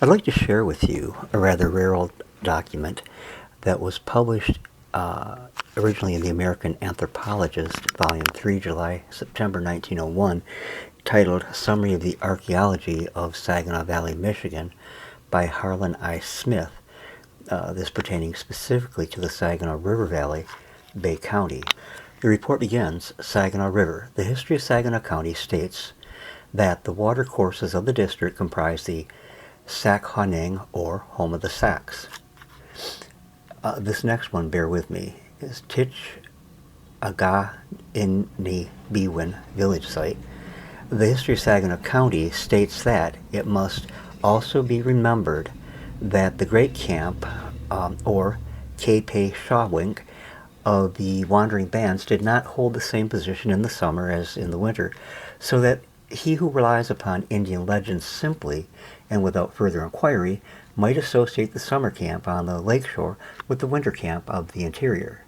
I'd like to share with you a rather rare old document that was published originally in the American Anthropologist, Volume 3, September 1901, titled Summary of the Archaeology of Saginaw Valley, Michigan, by Harlan I. Smith, this pertaining specifically to the Saginaw River Valley, Bay County. The report begins, Saginaw River. The history of Saginaw County states that the water courses of the district comprise the Sac-Honeng, or Home of the Sacs. This next one, bear with me, is Tich Aga in the Bewin village site. The history of Saginaw County states that it must also be remembered that the great camp, or Kepe Shawink, of the wandering bands did not hold the same position in the summer as in the winter, so that he who relies upon Indian legends simply and without further inquiry might associate the summer camp on the lakeshore with the winter camp of the interior.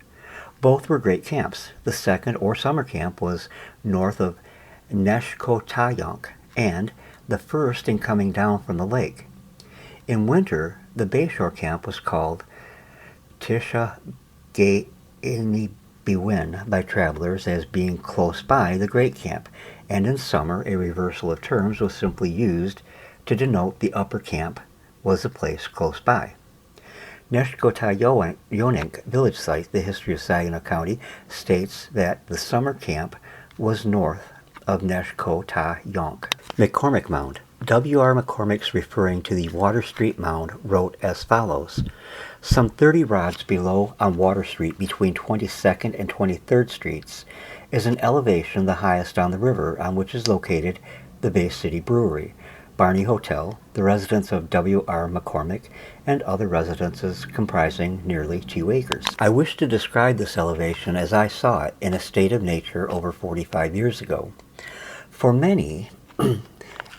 Both were great camps. The second, or summer camp, was north of Neshkotayonk, and the first in coming down from the lake. In winter, the bayshore camp was called Tisha Ge Biwin by travelers as being close by the great camp, and in summer a reversal of terms was simply used to denote the upper camp was a place close by. Neshkotayonk village site, the history of Saginaw County, states that the summer camp was north of Neshkotayonk. McCormick Mound. W.R. McCormick's, referring to the Water Street Mound, wrote as follows. Some 30 rods below on Water Street between 22nd and 23rd Streets is an elevation the highest on the river, on which is located the Bay City Brewery, Barney Hotel, the residence of W.R. McCormick, and other residences comprising nearly 2 acres. I wish to describe this elevation as I saw it in a state of nature over 45 years ago. For many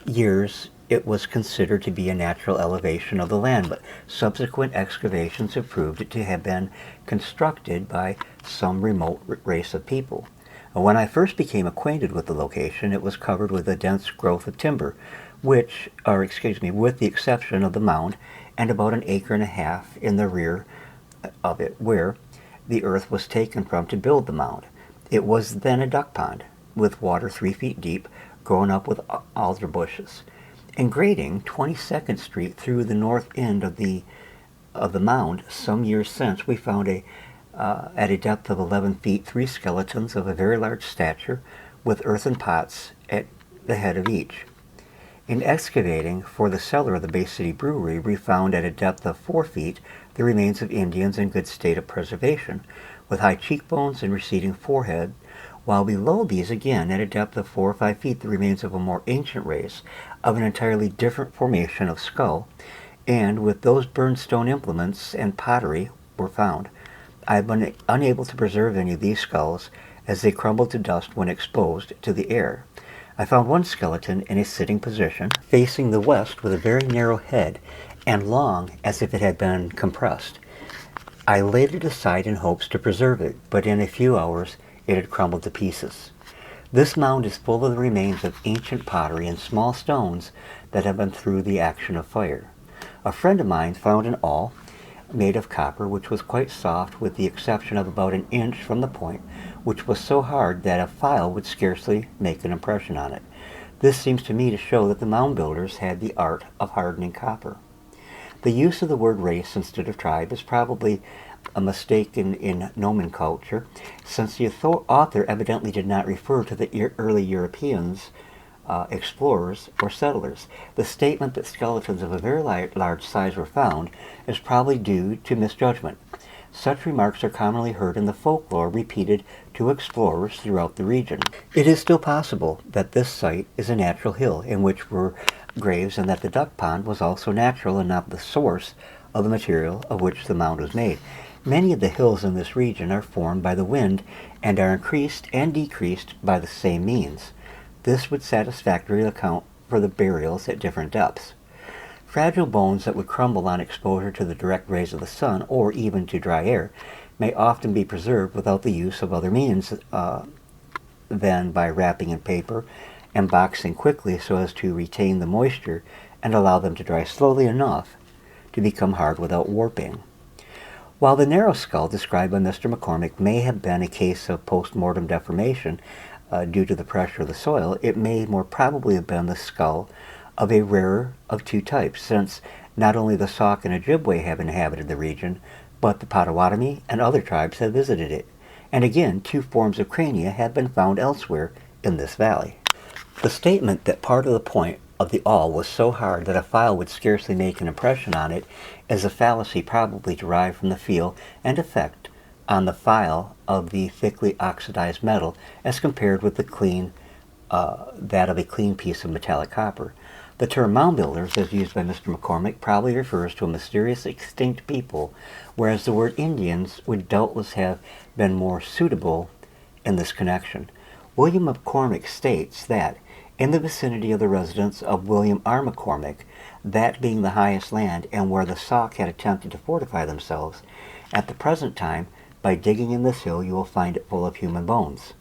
years, it was considered to be a natural elevation of the land, but subsequent excavations have proved it to have been constructed by some remote race of people. When I first became acquainted with the location, it was covered with a dense growth of timber, with the exception of the mound and about 1.5 acres in the rear of it, where the earth was taken from to build the mound. It was then a duck pond, with water 3 feet deep, grown up with alder bushes. In grading 22nd Street through the north end of the mound some years since, we found at a depth of 11 feet 3 skeletons of a very large stature with earthen pots at the head of each. In excavating for the cellar of the Bay City Brewery, we found at a depth of 4 feet the remains of Indians in good state of preservation, with high cheekbones and receding forehead, while below these, again at a depth of 4 or 5 feet, the remains of a more ancient race of an entirely different formation of skull, and with those burned stone implements and pottery were found. I have been unable to preserve any of these skulls, as they crumbled to dust when exposed to the air. I found one skeleton in a sitting position, facing the west, with a very narrow head and long as if it had been compressed. I laid it aside in hopes to preserve it, but in a few hours it had crumbled to pieces. This mound is full of the remains of ancient pottery and small stones that have been through the action of fire. A friend of mine found an awl made of copper, which was quite soft, with the exception of about 1 inch from the point, which was so hard that a file would scarcely make an impression on it. This seems to me to show that the mound builders had the art of hardening copper. The use of the word race instead of tribe is probably a mistake in nomenclature, since the author evidently did not refer to the early Europeans, explorers, or settlers. The statement that skeletons of a very large size were found is probably due to misjudgment. Such remarks are commonly heard in the folklore repeated to explorers throughout the region. It is still possible that this site is a natural hill in which were graves, and that the duck pond was also natural and not the source of the material of which the mound was made. Many of the hills in this region are formed by the wind and are increased and decreased by the same means. This would satisfactorily account for the burials at different depths. Fragile bones that would crumble on exposure to the direct rays of the sun, or even to dry air, may often be preserved without the use of other means than by wrapping in paper and boxing quickly so as to retain the moisture and allow them to dry slowly enough to become hard without warping. While the narrow skull described by Mr. McCormick may have been a case of post-mortem deformation due to the pressure of the soil, it may more probably have been the skull of a rarer of two types, since not only the Sauk and Ojibwe have inhabited the region, but the Potawatomi and other tribes have visited it. And again, two forms of crania have been found elsewhere in this valley. The statement that part of the point of the awl was so hard that a file would scarcely make an impression on it is a fallacy probably derived from the feel and effect on the file of the thickly oxidized metal as compared with that of a clean piece of metallic copper. The term mound builders, as used by Mr. McCormick, probably refers to a mysterious extinct people, whereas the word Indians would doubtless have been more suitable in this connection. William McCormick states that in the vicinity of the residence of William R. McCormick, that being the highest land and where the Sauk had attempted to fortify themselves, at the present time, by digging in this hill you will find it full of human bones.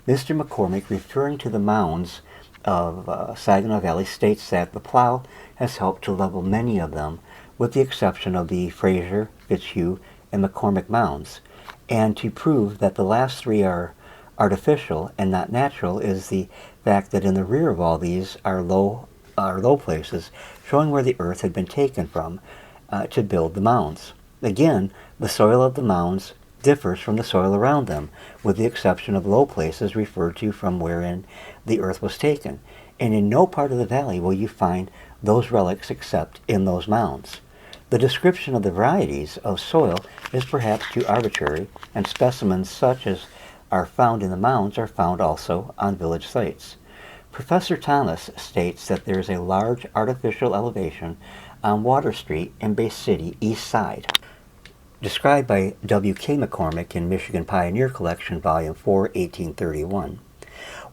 Mr. McCormick, referring to the mounds of Saginaw Valley, states that the plow has helped to level many of them, with the exception of the Fraser, Fitz-Hume, and McCormick mounds. And to prove that the last three are artificial and not natural is the fact that in the rear of all these are low places, showing where the earth had been taken from to build the mounds. Again, the soil of the mounds differs from the soil around them, with the exception of low places referred to from wherein the earth was taken. And in no part of the valley will you find those relics except in those mounds. The description of the varieties of soil is perhaps too arbitrary, and specimens such as are found in the mounds are found also on village sites. Professor Thomas states that there is a large artificial elevation on Water Street in Bay City East Side, described by W.K. McCormick in Michigan Pioneer Collection, Volume 4, 1831.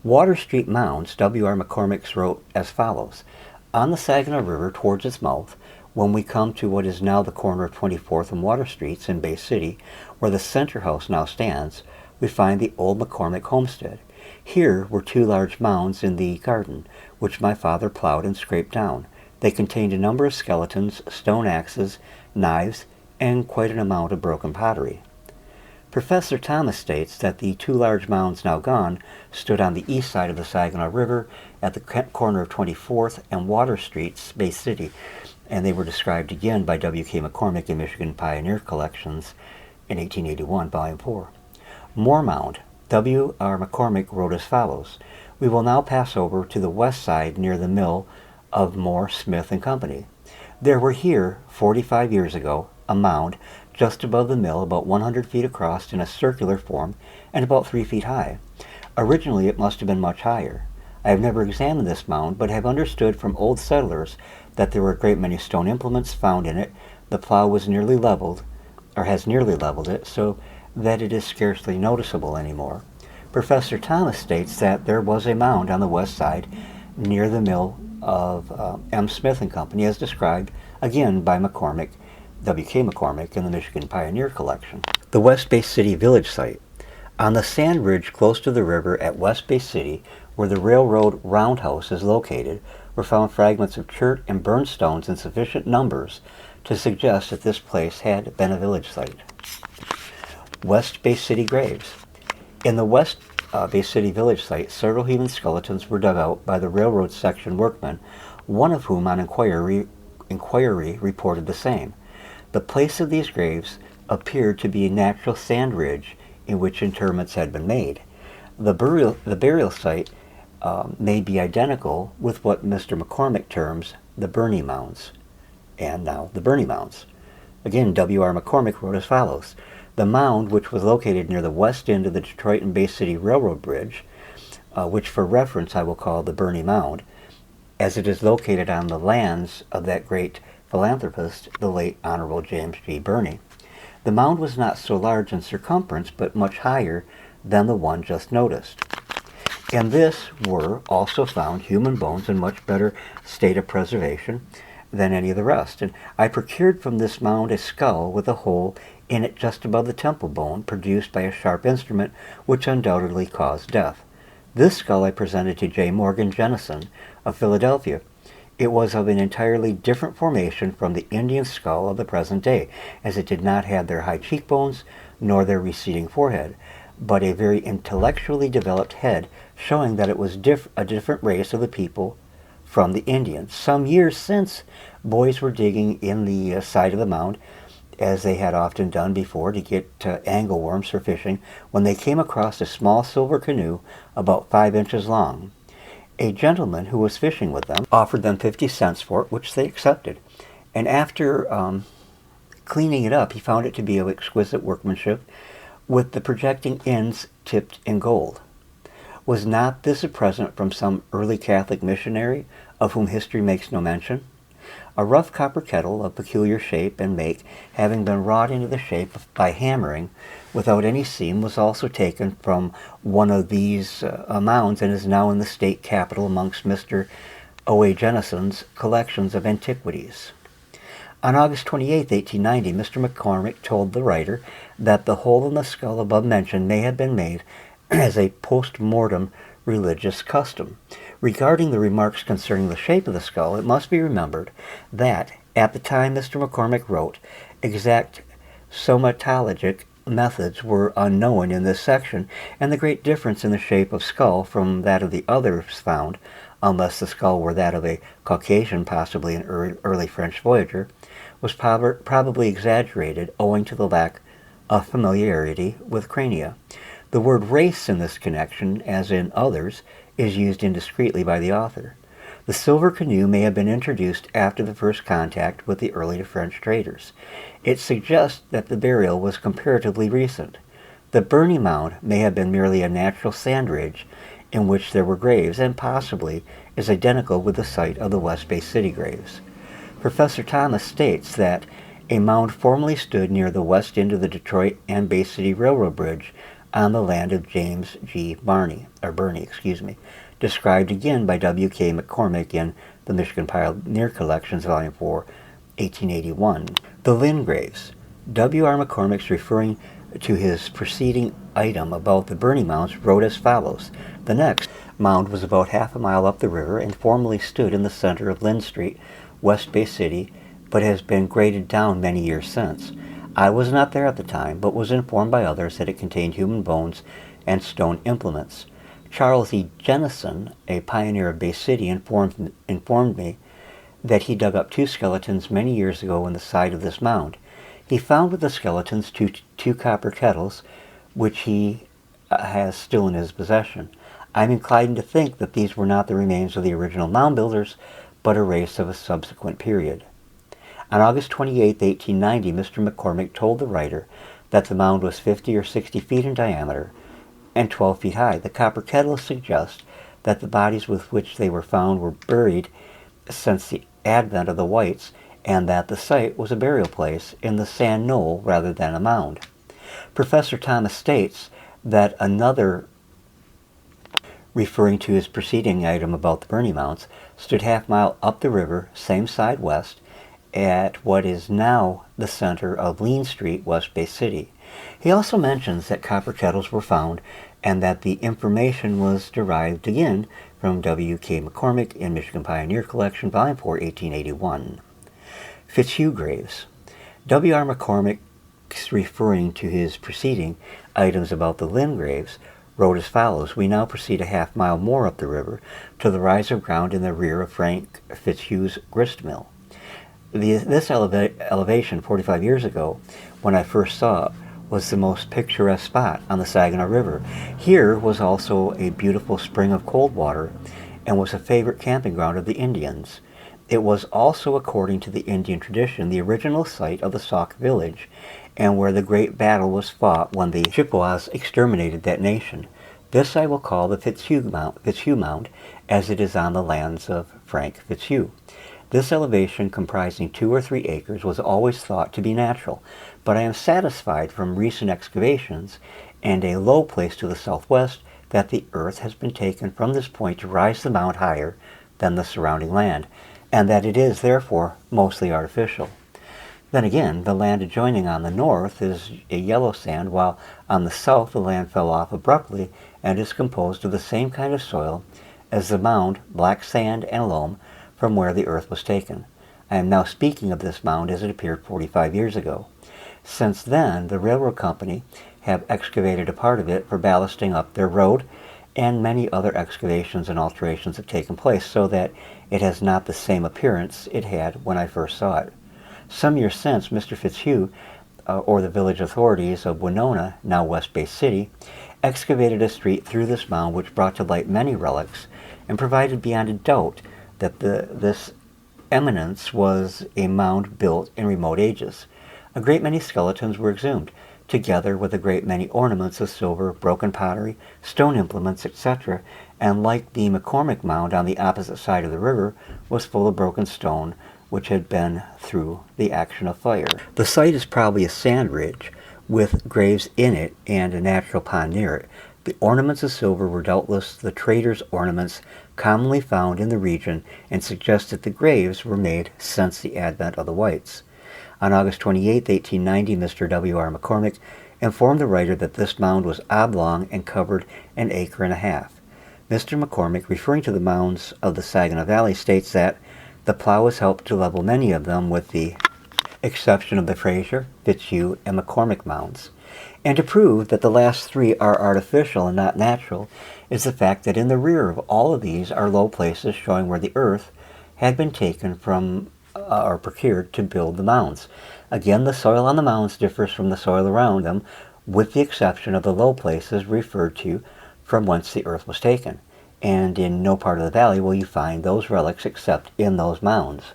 Water Street Mounds, W.R. McCormick wrote as follows: on the Saginaw River towards its mouth, when we come to what is now the corner of 24th and Water Streets in Bay City, where the center house now stands, we find the old McCormick homestead. Here were two large mounds in the garden, which my father plowed and scraped down. They contained a number of skeletons, stone axes, knives, and quite an amount of broken pottery. Professor Thomas states that the two large mounds now gone stood on the east side of the Saginaw River at the corner of 24th and Water Streets, Bay City, and they were described again by W.K. McCormick in Michigan Pioneer Collections in 1881, Volume 4. Moore Mound, W.R. McCormick wrote as follows: we will now pass over to the west side near the mill of Moore, Smith and Company. There were here, 45 years ago, a mound just above the mill, about 100 feet across in a circular form and about 3 feet high. Originally it must have been much higher. I have never examined this mound, but have understood from old settlers that there were a great many stone implements found in it. The plow was nearly leveled, or has nearly leveled it, so that it is scarcely noticeable anymore. Professor Thomas states that there was a mound on the west side near the mill of M. Smith and Company, as described again by McCormick, W.K. McCormick in the Michigan Pioneer Collection. The West Bay City Village Site. On the sand ridge close to the river at West Bay City, where the railroad roundhouse is located, were found fragments of chert and burned stones in sufficient numbers to suggest that this place had been a village site. West Bay City graves. In the West Bay City village site, several human skeletons were dug out by the railroad section workmen, one of whom on inquiry reported the same. The place of these graves appeared to be a natural sand ridge in which interments had been made. The burial site may be identical with what Mr. McCormick terms the Burney Mounds, and now the Burney Mounds. Again, W.R. McCormick wrote as follows: the mound, which was located near the west end of the Detroit and Bay City Railroad Bridge, which for reference I will call the Burney Mound, as it is located on the lands of that great philanthropist, the late Honorable James G. Burney. The mound was not so large in circumference, but much higher than the one just noticed. In this were also found human bones in much better state of preservation than any of the rest, and I procured from this mound a skull with a hole in it just above the temple bone, produced by a sharp instrument which undoubtedly caused death. This skull I presented to J. Morgan Jennison of Philadelphia. It was of an entirely different formation from the Indian skull of the present day, as it did not have their high cheekbones nor their receding forehead, but a very intellectually developed head, showing that it was a different race of the people from the Indians. Some years since, boys were digging in the side of the mound, as they had often done before, to get angleworms for fishing, when they came across a small silver canoe about 5 inches long. A gentleman who was fishing with them offered them 50 cents for it, which they accepted. And after cleaning it up, he found it to be of exquisite workmanship, with the projecting ends tipped in gold. Was not this a present from some early Catholic missionary, of whom history makes no mention? A rough copper kettle of peculiar shape and make, having been wrought into the shape by hammering, without any seam, was also taken from one of these mounds, and is now in the state capitol amongst Mr. O.A. Jennison's collections of antiquities. On August 28, 1890, Mr. McCormick told the writer that the hole in the skull above mentioned may have been made as a post-mortem religious custom. Regarding the remarks concerning the shape of the skull, it must be remembered that, at the time Mr. McCormick wrote, exact somatologic methods were unknown in this section, and the great difference in the shape of skull from that of the others found, unless the skull were that of a Caucasian, possibly an early French voyager, was probably exaggerated owing to the lack of familiarity with crania. The word race in this connection, as in others, is used indiscreetly by the author. The silver canoe may have been introduced after the first contact with the early French traders. It suggests that the burial was comparatively recent. The Burney Mound may have been merely a natural sand ridge in which there were graves, and possibly is identical with the site of the West Bay City graves. Professor Thomas states that a mound formerly stood near the west end of the Detroit and Bay City Railroad Bridge on the land of James G. Burney, described again by W.K. McCormick in the Michigan Pioneer Collections, Volume 4, 1881. The Lynn graves. W.R. McCormick's referring to his preceding item about the Burney Mounds wrote as follows. The next mound was about half a mile up the river and formerly stood in the center of Lynn Street, West Bay City, but has been graded down many years since. I was not there at the time, but was informed by others that it contained human bones and stone implements. Charles E. Jennison, a pioneer of Bay City, informed me that he dug up 2 skeletons many years ago in the side of this mound. He found with the skeletons two copper kettles, which he has still in his possession. I'm inclined to think that these were not the remains of the original mound builders, but a race of a subsequent period. On August 28, 1890, Mr. McCormick told the writer that the mound was 50 or 60 feet in diameter and 12 feet high. The copper kettles suggest that the bodies with which they were found were buried since the advent of the whites, and that the site was a burial place in the sand knoll rather than a mound. Professor Thomas states that another, referring to his preceding item about the Burney Mounds, stood half-mile up the river, same side west, at what is now the center of Lean Street, West Bay City. He also mentions that copper kettles were found and that the information was derived again from W.K. McCormick in Michigan Pioneer Collection, Volume 4, 1881. Fitz-Hume graves. W.R. McCormick, referring to his preceding items about the Lynn graves, wrote as follows. We now proceed a half-mile more up the river to the rise of ground in the rear of Frank Fitz-Hume's grist mill. This elevation 45 years ago, when I first saw it, was the most picturesque spot on the Saginaw River. Here was also a beautiful spring of cold water and was a favorite camping ground of the Indians. It was also, according to the Indian tradition, the original site of the Sauk village and where the great battle was fought when the Chippewas exterminated that nation. This I will call the Fitz-Hume Mount, as it is on the lands of Frank Fitz-Hume. This elevation, comprising 2 or 3 acres, was always thought to be natural, but I am satisfied from recent excavations and a low place to the southwest that the earth has been taken from this point to rise the mound higher than the surrounding land, and that it is, therefore, mostly artificial. Then again, the land adjoining on the north is a yellow sand, while on the south the land fell off abruptly and is composed of the same kind of soil as the mound, black sand and loam, from where the earth was taken. I am now speaking of this mound as it appeared 45 years ago. Since then, the railroad company have excavated a part of it for ballasting up their road, and many other excavations and alterations have taken place so that it has not the same appearance it had when I first saw it. Some years since, Mr. Fitz-Hume, or the village authorities of Winona, now West Bay City, excavated a street through this mound which brought to light many relics and provided beyond a doubt that this eminence was a mound built in remote ages. A great many skeletons were exhumed, together with a great many ornaments of silver, broken pottery, stone implements, etc., and like the McCormick Mound on the opposite side of the river, was full of broken stone which had been through the action of fire. The site is probably a sand ridge with graves in it and a natural pond near it. The ornaments of silver were doubtless the traders' ornaments commonly found in the region and suggest that the graves were made since the advent of the whites. On August 28, 1890, Mr. W.R. McCormick informed the writer that this mound was oblong and covered an acre and a half. Mr. McCormick, referring to the mounds of the Saginaw Valley, states that the plow has helped to level many of them with the exception of the Fraser, Fitz-Hume, and McCormick mounds. And to prove that the last three are artificial and not natural is the fact that in the rear of all of these are low places showing where the earth had been taken from or procured to build the mounds. Again, the soil on the mounds differs from the soil around them, with the exception of the low places referred to from whence the earth was taken. And in no part of the valley will you find those relics except in those mounds.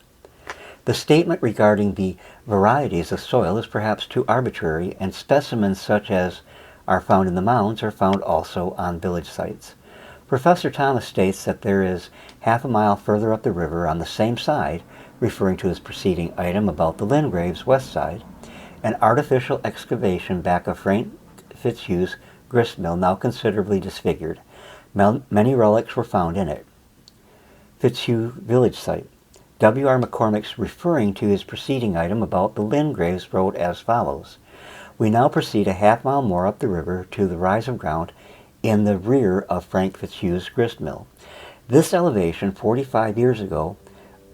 The statement regarding the varieties of soil is perhaps too arbitrary, and specimens such as are found in the mounds are found also on village sites. Professor Thomas states that there is half a mile further up the river on the same side, referring to his preceding item about the Lingraves west side, an artificial excavation back of Frank Fitz-Hume's grist mill, now considerably disfigured. Many relics were found in it. Fitz-Hume village site. W.R. McCormick's referring to his preceding item about the Lingraves wrote as follows: "We now proceed a half mile more up the river to the rise of ground in the rear of Frank Fitz-Hume's grist mill. This elevation 45 years ago,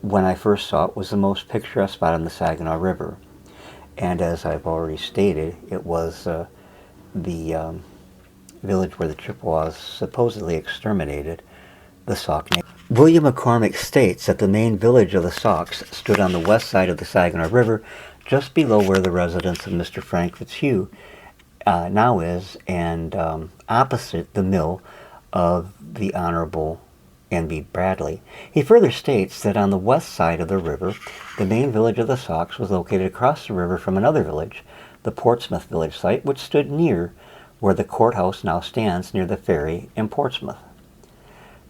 when I first saw it, was the most picturesque spot on the Saginaw River." And as I've already stated, it was the village where the Chippewas supposedly exterminated the Sauk Nation. William McCormick states that the main village of the Sauks stood on the west side of the Saginaw River, just below where the residence of Mr. Frank Fitz-Hume now is, and opposite the mill of the Honorable N.B. Bradley. He further states that on the west side of the river, the main village of the Sauks was located across the river from another village, the Portsmouth village site, which stood near where the courthouse now stands near the ferry in Portsmouth.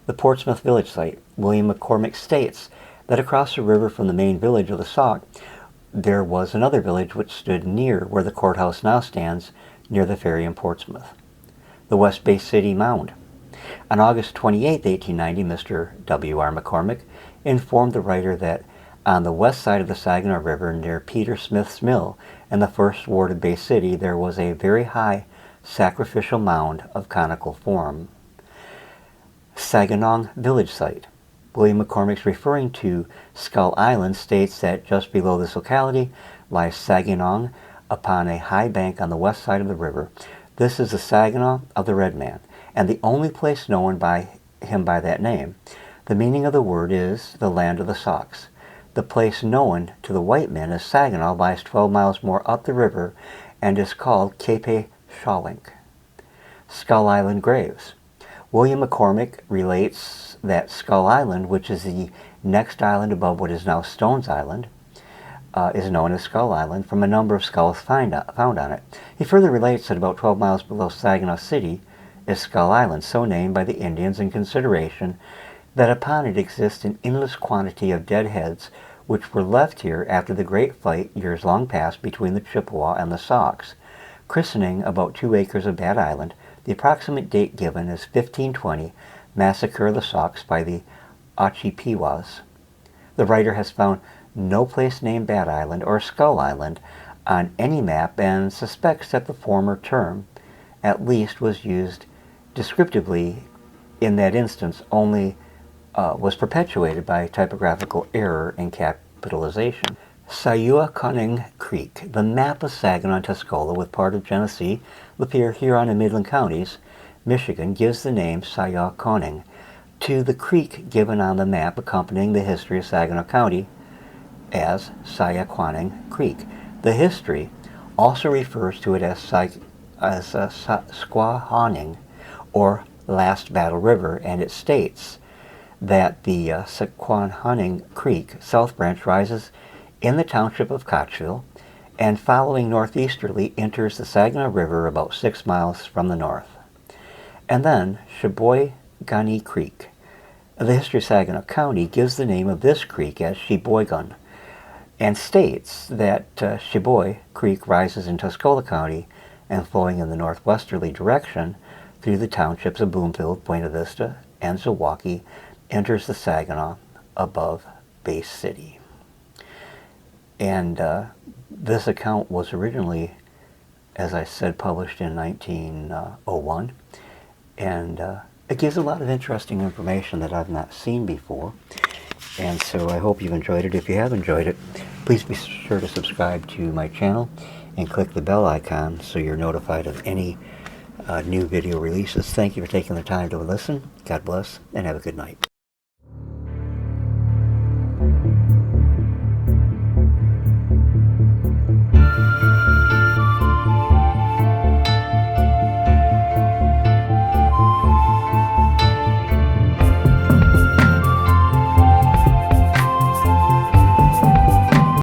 The Portsmouth village site. William McCormick states that across the river from the main village of the Sauk, there was another village which stood near where the courthouse now stands near the ferry in Portsmouth. The West Bay City Mound. On August 28, 1890, Mr. W.R. McCormick informed the writer that on the west side of the Saginaw River, near Peter Smith's mill in the first ward of Bay City, there was a very high sacrificial mound of conical form. Saginaw village site. William McCormick's referring to Skull Island states that just below this locality lies Saginaw upon a high bank on the west side of the river. This is the Saginaw of the Red Man, and the only place known by him by that name. The meaning of the word is the land of the Sauks. The place known to the white men as Saginaw lies 12 miles more up the river and is called Cape Shawink. Skull Island graves. William McCormick relates that Skull Island, which is the next island above what is now Stones Island, is known as Skull Island from a number of skulls found on it. He further relates that about 12 miles below Saginaw City is Skull Island, so named by the Indians in consideration that upon it exists an endless quantity of dead heads which were left here after the great fight years long past between the Chippewa and the Sauks. Christening about 2 acres of that island. The approximate date given is 1520, massacre of the Sauks by the Ocheepewas. The writer has found no place named Bad Island or Skull Island on any map and suspects that the former term, at least, was used descriptively in that instance only was perpetuated by typographical error in capitalization. Sayua-Conning Creek, the map of Saginaw and Tuscola with part of Genesee, Lapeer, Huron, and Midland counties, Michigan, gives the name Sayua-Conning to the creek given on the map accompanying the history of Saginaw County as Sayua-Conning Creek. The history also refers to it as Squahoning, or Last Battle River, and it states that the Squahoning Creek South Branch rises in the township of Kochville and following northeasterly enters the Saginaw River about 6 miles from the north. And then Sheboygan Creek. The history of Saginaw County gives the name of this creek as Sheboygan and states that Sheboy Creek rises in Tuscola County and flowing in the northwesterly direction through the townships of Bloomfield, Buena Vista, and Zilwaukee, enters the Saginaw above Bay City. And this account was originally, as I said, published in 1901, and it gives a lot of interesting information that I've not seen before. And so I hope you've enjoyed it. If you have enjoyed it, please be sure to subscribe to my channel and click the bell icon so you're notified of any new video releases. Thank you for taking the time to listen. God bless, and have a good night.